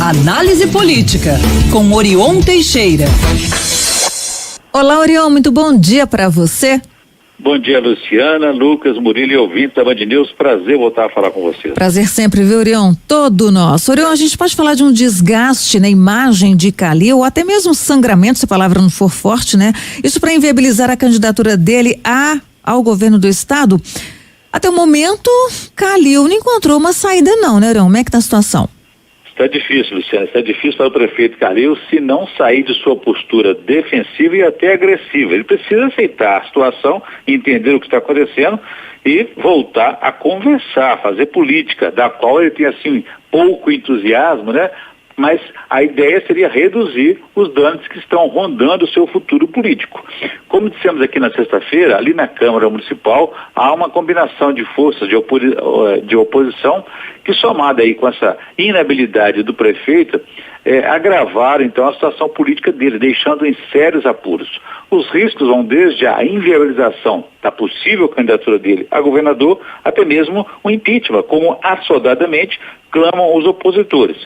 Análise política com Orion Teixeira. Olá, Orion, muito bom dia para você. Bom dia, Luciana, Lucas, Murilo e ouvinte da Band News. Prazer voltar a falar com vocês. Prazer sempre, viu, Orion? Todo nosso. Orion, a gente pode falar de um desgaste na imagem de Calil, ou até mesmo sangramento, se a palavra não for forte, né? Isso para inviabilizar a candidatura dele ao governo do estado. Até o momento, Calil não encontrou uma saída não, né, Orion? Como é que tá a situação? Está difícil, Luciana, está difícil para o prefeito Calil se não sair de sua postura defensiva e até agressiva. Ele precisa aceitar a situação, entender o que está acontecendo e voltar a conversar, fazer política, da qual ele tem, assim, pouco entusiasmo, né? Mas a ideia seria reduzir os danos que estão rondando o seu futuro político. Como dissemos aqui na sexta-feira, ali na Câmara Municipal, há uma combinação de forças de oposição que, somada aí com essa inabilidade do prefeito, agravaram então a situação política dele, deixando em sérios apuros. Os riscos vão desde a inviabilização da possível candidatura dele a governador, até mesmo o impeachment, como assodadamente clamam os opositores.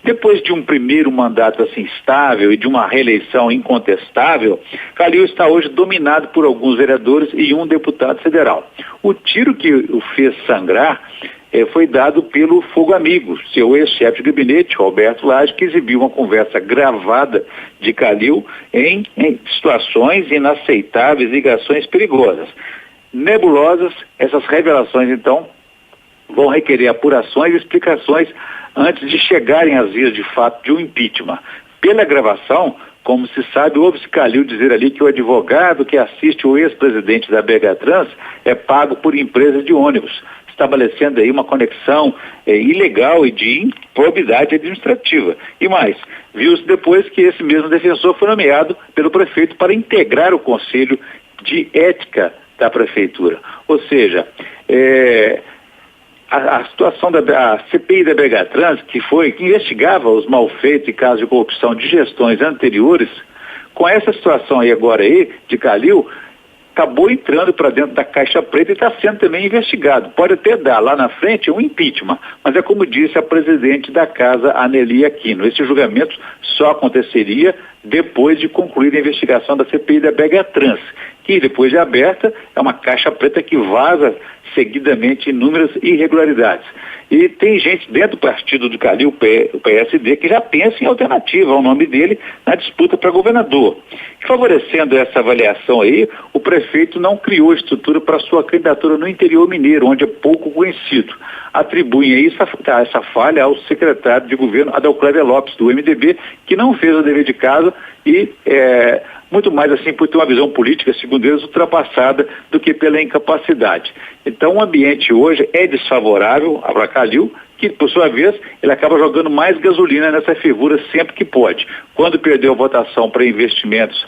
Depois de um primeiro mandato assim estável e de uma reeleição incontestável, Calil está hoje dominado por alguns vereadores e um deputado federal. O tiro que o fez sangrar foi dado pelo Fogo Amigo, seu ex-chefe de gabinete, Roberto Lage, que exibiu uma conversa gravada de Calil em situações inaceitáveis, ligações perigosas. Nebulosas, essas revelações, então, vão requerer apurações e explicações antes de chegarem às vias de fato de um impeachment. Pela gravação, como se sabe, ouve-se Calil dizer ali que o advogado que assiste o ex-presidente da BH Trans é pago por empresa de ônibus, estabelecendo aí uma conexão ilegal e de improbidade administrativa. E mais, viu-se depois que esse mesmo defensor foi nomeado pelo prefeito para integrar o Conselho de Ética da Prefeitura. Ou seja, a situação da CPI da BH Trans, que investigava os malfeitos e casos de corrupção de gestões anteriores, com essa situação aí agora de Calil, acabou entrando para dentro da caixa preta e está sendo também investigado. Pode até dar lá na frente um impeachment, mas é como disse a presidente da casa, Aneli Aquino. Esse julgamento só aconteceria depois de concluir a investigação da CPI da BH Trans, que depois de aberta é uma caixa preta que vaza seguidamente inúmeras irregularidades. E tem gente dentro do partido do Calil, o PSD, que já pensa em alternativa ao nome dele na disputa para governador. Favorecendo essa avaliação aí, o prefeito não criou estrutura para sua candidatura no interior mineiro, onde é pouco conhecido. Atribuem aí essa falha ao secretário de governo, Adalclévia Lopes, do MDB, que não fez o dever de casa e muito mais assim por ter uma visão política, segundo eles, ultrapassada do que pela incapacidade. Então o ambiente hoje é desfavorável para Calil, que por sua vez ele acaba jogando mais gasolina nessa fervura sempre que pode. Quando perdeu a votação para investimentos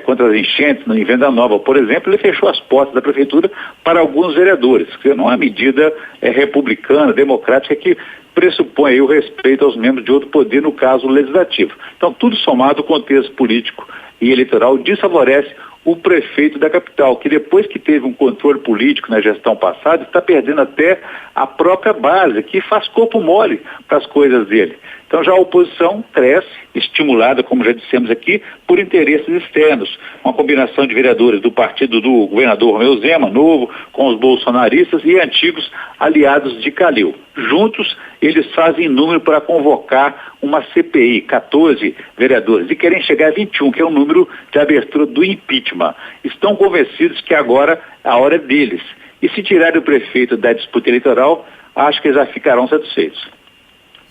contra as enchentes, em Venda Nova, por exemplo, ele fechou as portas da prefeitura para alguns vereadores, que não é uma medida republicana, democrática, que pressupõe aí o respeito aos membros de outro poder, no caso legislativo. Então tudo somado, o contexto político e eleitoral desfavorece o prefeito da capital, que depois que teve um controle político na gestão passada, está perdendo até a própria base, que faz corpo mole para as coisas dele. Então já a oposição cresce, estimulada, como já dissemos aqui, por interesses externos. Uma combinação de vereadores do partido do governador Romeu Zema, novo, com os bolsonaristas e antigos aliados de Calil. Juntos, eles fazem número para convocar uma CPI, 14 vereadores, e querem chegar a 21, que é o número de abertura do impeachment. Estão convencidos que agora a hora é deles. E se tirarem o prefeito da disputa eleitoral, acho que eles já ficarão satisfeitos.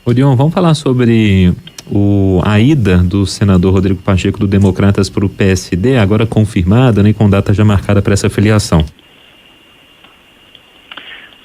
Orion, vamos falar sobre a ida do senador Rodrigo Pacheco do Democratas para o PSD, agora confirmada, né, com data já marcada para essa filiação.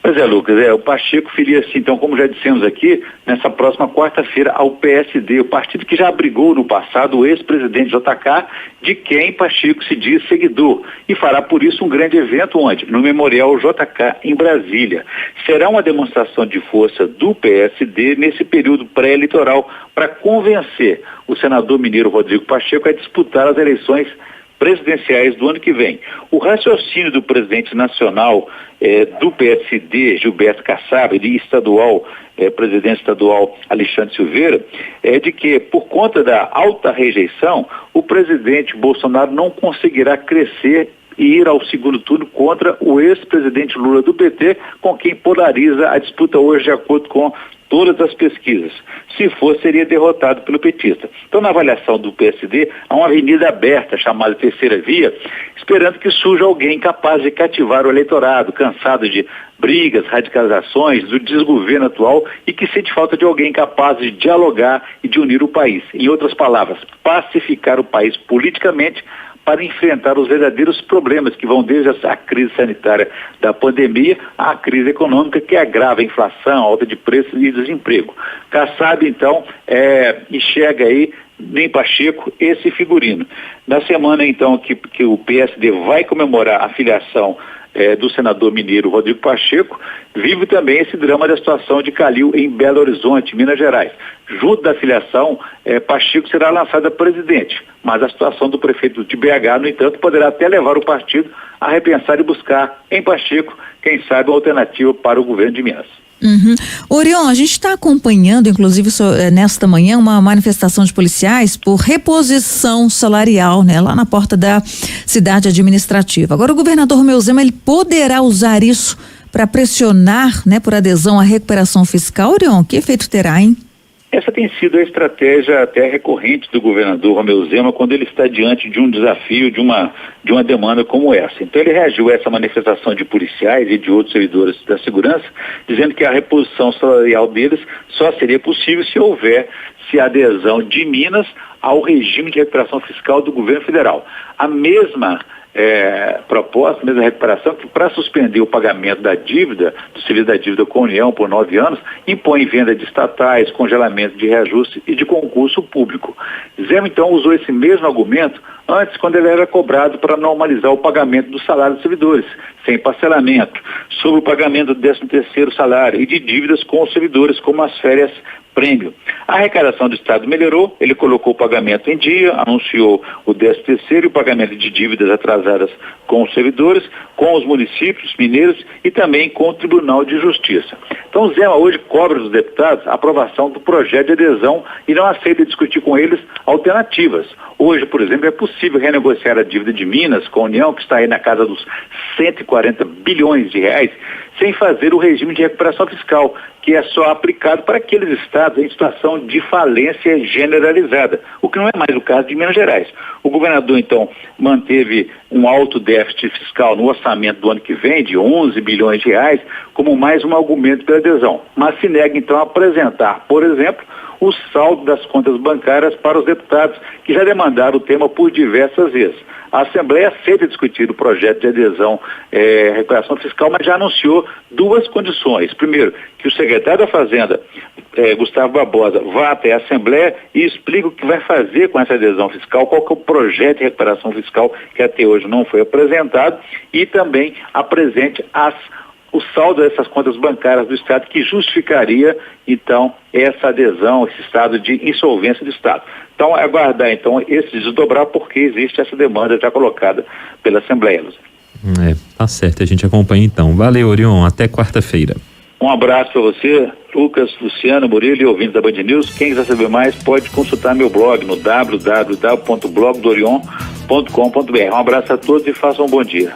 Pois é, Lucas, o Pacheco filia-se, então, como já dissemos aqui, nessa próxima quarta-feira ao PSD, o partido que já abrigou no passado o ex-presidente JK, de quem Pacheco se diz seguidor, e fará por isso um grande evento onde? No Memorial JK, em Brasília. Será uma demonstração de força do PSD nesse período pré-eleitoral para convencer o senador mineiro Rodrigo Pacheco a disputar as eleições presidenciais do ano que vem. O raciocínio do presidente nacional do PSD, Gilberto Kassab, e estadual, presidente estadual Alexandre Silveira, é de que, por conta da alta rejeição, o presidente Bolsonaro não conseguirá crescer e ir ao segundo turno contra o ex-presidente Lula do PT, com quem polariza a disputa hoje, de acordo com todas as pesquisas. Se for, seria derrotado pelo petista. Então, na avaliação do PSD, há uma avenida aberta, chamada Terceira Via, esperando que surja alguém capaz de cativar o eleitorado, cansado de brigas, radicalizações, do desgoverno atual e que sente falta de alguém capaz de dialogar e de unir o país. Em outras palavras, pacificar o país politicamente para enfrentar os verdadeiros problemas que vão desde a crise sanitária da pandemia à crise econômica que agrava a inflação, alta de preços e desemprego. Kassab, então, enxerga aí em Pacheco esse figurino. Na semana, então, que o PSD vai comemorar a filiação do senador mineiro Rodrigo Pacheco, vive também esse drama da situação de Calil em Belo Horizonte, Minas Gerais. Junto da filiação, Pacheco será lançado a presidente, mas a situação do prefeito de BH, no entanto, poderá até levar o partido a repensar e buscar em Pacheco, quem sabe, uma alternativa para o governo de Minas. Uhum. Orion, a gente está acompanhando, inclusive nesta manhã, uma manifestação de policiais por reposição salarial, né, lá na porta da cidade administrativa. Agora o governador Romeu Zema, ele poderá usar isso para pressionar, né, por adesão à recuperação fiscal. Orion, que efeito terá, hein? Essa tem sido a estratégia até recorrente do governador Romeu Zema quando ele está diante de um desafio, de uma demanda como essa. Então ele reagiu a essa manifestação de policiais e de outros servidores da segurança, dizendo que a reposição salarial deles só seria possível se houvesse adesão de Minas ao regime de recuperação fiscal do governo federal. A mesma proposta, mesma recuperação, que para suspender o pagamento da dívida, do serviço da dívida com a União por 9 anos, impõe venda de estatais, congelamento de reajuste e de concurso público. Zema, então, usou esse mesmo argumento antes, quando ele era cobrado para normalizar o pagamento do salário dos servidores, sem parcelamento, sobre o pagamento do 13º salário e de dívidas com os servidores, como as férias prêmio. A arrecadação do Estado melhorou, ele colocou o pagamento em dia, anunciou o 13º e o pagamento de dívidas atrasadas com os servidores, com os municípios mineiros e também com o Tribunal de Justiça. Então, Zema hoje cobra dos deputados a aprovação do projeto de adesão e não aceita discutir com eles alternativas. Hoje, por exemplo, é possível renegociar a dívida de Minas com a União, que está aí na casa dos 140 bilhões de reais, sem fazer o regime de recuperação fiscal, que é só aplicado para aqueles estados em situação de falência generalizada, o que não é mais o caso de Minas Gerais. O governador, então, manteve um alto déficit fiscal no orçamento do ano que vem, de 11 bilhões de reais, como mais um argumento pela adesão, mas se nega, então, a apresentar, por exemplo, o saldo das contas bancárias para os deputados que já demandaram o tema por diversas vezes. A Assembleia aceita discutir o projeto de adesão à recuperação fiscal, mas já anunciou 2 condições. Primeiro, que o secretário da Fazenda, Gustavo Barbosa, vá até a Assembleia e explique o que vai fazer com essa adesão fiscal, qual que é o projeto de recuperação fiscal que até hoje não foi apresentado, e também apresente o saldo dessas contas bancárias do Estado que justificaria, então, essa adesão, esse estado de insolvência do Estado. Então, aguardar, então, esse desdobrar, porque existe essa demanda já colocada pela Assembleia. Tá certo, a gente acompanha então. Valeu, Orion, até quarta-feira. Um abraço para você, Lucas, Luciano, Murilo e ouvintes da Band News. Quem quiser saber mais pode consultar meu blog no www.blogdorion.com.br. Um abraço a todos e façam um bom dia.